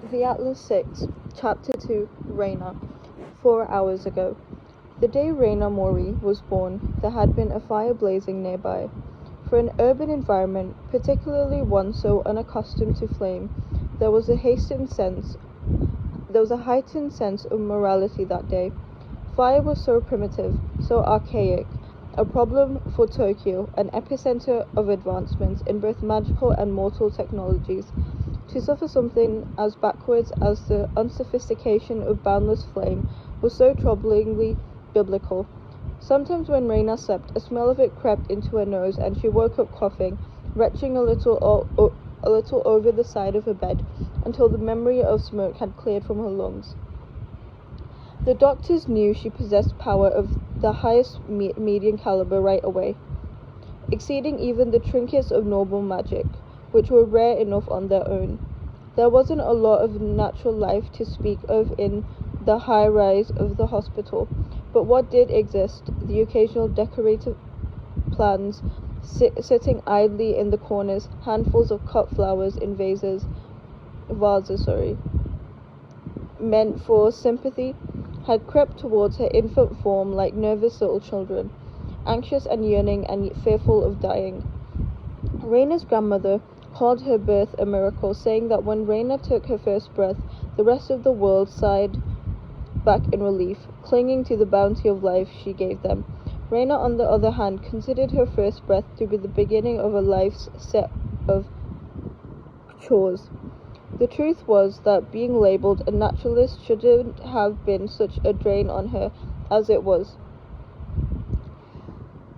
The Atlas 6, Chapter 2, Reina. 4 hours ago. The day Reina Mori was born, there had been a fire blazing nearby. For an urban environment, particularly one so unaccustomed to flame, there was a heightened sense of morality that day. Fire was so primitive, so archaic, a problem for Tokyo, an epicenter of advancements in both magical and mortal technologies. To suffer something as backwards as the unsophistication of boundless flame was so troublingly biblical. Sometimes when Reina slept, a smell of it crept into her nose, and she woke up coughing, retching a little over the side of her bed, until the memory of smoke had cleared from her lungs. The doctors knew she possessed power of the highest median caliber right away, exceeding even the trinkets of normal magic, which were rare enough on their own. There wasn't a lot of natural life to speak of in the high rise of the hospital, but what did exist, the occasional decorative plants sitting idly in the corners, handfuls of cut flowers in vases, meant for sympathy, had crept towards her infant form like nervous little children, anxious and yearning and fearful of dying. Reina's grandmother called her birth a miracle, saying that when Reina took her first breath, the rest of the world sighed back in relief, clinging to the bounty of life she gave them. Reina, on the other hand, considered her first breath to be the beginning of a life's set of chores. The truth was that being labelled a naturalist shouldn't have been such a drain on her as it was.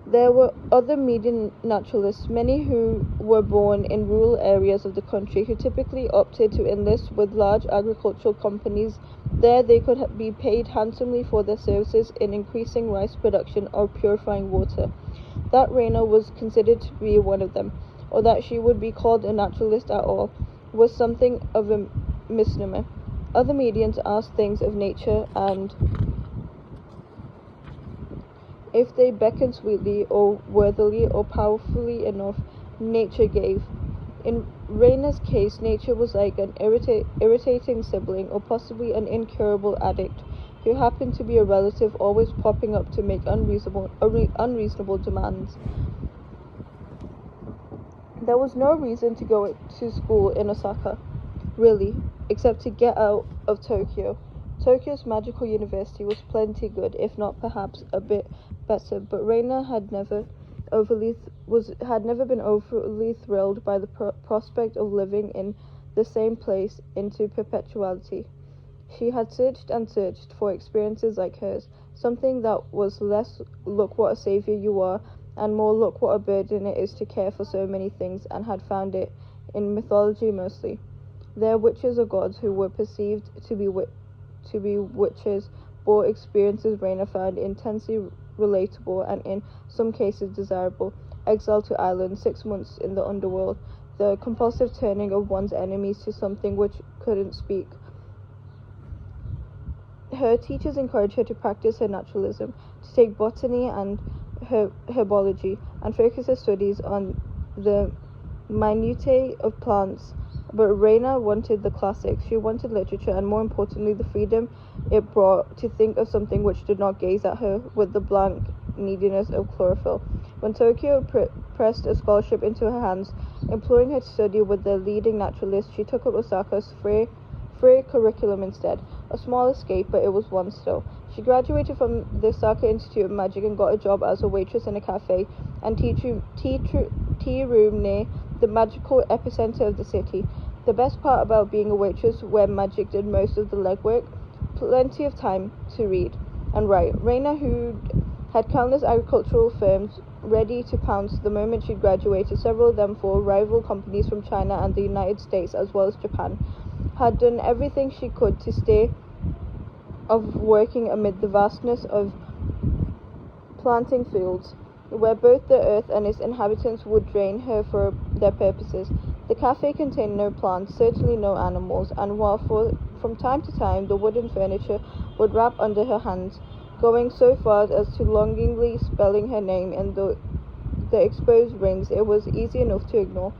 There were other median naturalists, many who were born in rural areas of the country, who typically opted to enlist with large agricultural companies. There they could be paid handsomely for their services in increasing rice production or purifying water. That Reina was considered to be one of them, or that she would be called a naturalist at all, was something of a misnomer. Other medians asked things of nature, and if they beckoned sweetly or worthily or powerfully enough, nature gave. In Reina's case, nature was like an irritating sibling, or possibly an incurable addict, who happened to be a relative always popping up to make unreasonable demands. There was no reason to go to school in Osaka, really, except to get out of Tokyo. Tokyo's magical university was plenty good, if not perhaps a bit better, but Reina had never been overly thrilled by the prospect of living in the same place into perpetuity. She had searched and searched for experiences like hers, something that was less look what a savior you are, and more look what a burden it is to care for so many things, and had found it in mythology mostly. Their witches or gods who were perceived to be witches bore experiences Reina found intensely relatable and in some cases desirable. Exile to island, 6 months in the underworld, the compulsive turning of one's enemies to something which couldn't speak. Her teachers encouraged her to practice her naturalism, to take botany and herbology, and focus her studies on the minutiae of plants. But Reina wanted the classics. She wanted literature, and more importantly, the freedom it brought to think of something which did not gaze at her with the blank neediness of chlorophyll. When Tokyo pressed a scholarship into her hands, imploring her to study with the leading naturalists, she took up Osaka's free curriculum instead. A small escape, but it was one still. She graduated from the Osaka Institute of Magic and got a job as a waitress in a cafe and tea room near the magical epicenter of the city. The best part about being a waitress, where magic did most of the legwork, plenty of time to read and write. Reina, who had countless agricultural firms ready to pounce the moment she'd graduated, several of them for rival companies from China and the United States as well as Japan, had done everything she could to stay of working amid the vastness of planting fields, where both the earth and its inhabitants would drain her for their purposes. The cafe contained no plants, certainly no animals, and while from time to time the wooden furniture would rap under her hands, going so far as to longingly spelling her name in the exposed rings, it was easy enough to ignore.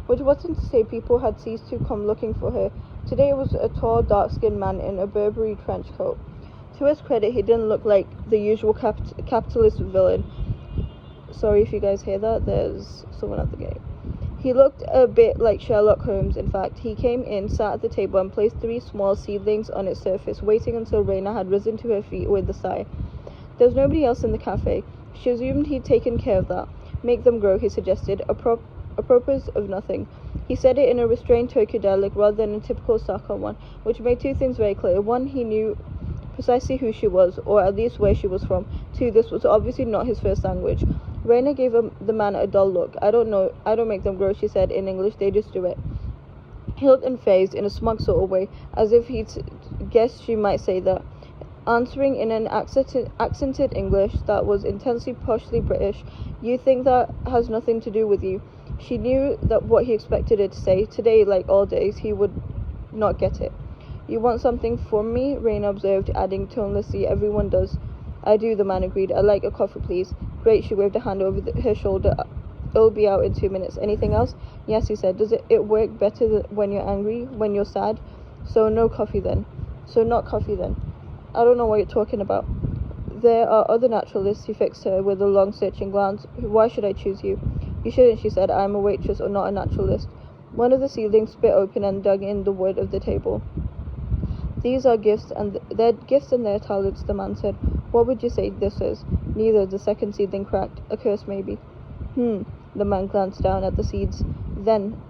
Which wasn't to say people had ceased to come looking for her. Today it was a tall, dark-skinned man in a Burberry trench coat. To his credit, he didn't look like the usual capitalist villain. Sorry if you guys hear that, there's someone at the gate. He looked a bit like Sherlock Holmes, in fact. He came in, sat at the table, and placed 3 small seedlings on its surface, waiting until Raina had risen to her feet with a sigh. There was nobody else in the cafe. She assumed he'd taken care of that. Make them grow, he suggested, apropos of nothing. He said it in a restrained Tokyo dialect rather than a typical Osaka one, which made 2 things very clear. 1, he knew precisely who she was, or at least where she was from. 2, this was obviously not his first language. Raina gave the man a dull look. I don't make them grow, she said in English, they just do it. He looked unfazed in a smug sort of way, as if he'd guessed she might say that. Answering in an accented English that was intensely poshly British, you think that has nothing to do with you. She knew that what he expected her to say. Today, like all days, he would not get it. You want something from me? Raina observed, adding tonelessly, everyone does. I do, the man agreed. I'd like a coffee, please. Great, she waved a hand over her shoulder. It'll be out in 2 minutes. Anything else? Yes, he said. Does it work better when you're angry, when you're sad? So no coffee then. So not coffee then. I don't know what you're talking about. There are other naturalists, he fixed her with a long searching glance. Why should I choose you? You shouldn't, she said. I'm a waitress or not a naturalist. One of the seedlings split open and dug in the wood of the table. These are gifts and their talents, the man said. What would you say this is? Neither, the second seedling cracked. A curse, maybe. The man glanced down at the seeds. Then,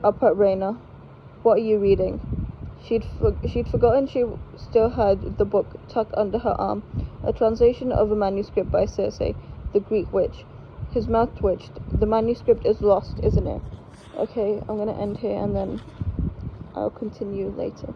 up at Raina. What are you reading? She'd forgotten she still had the book tucked under her arm, a translation of a manuscript by Circe, the Greek witch. His mouth twitched. The manuscript is lost, isn't it? Okay, I'm going to end here and then I'll continue later.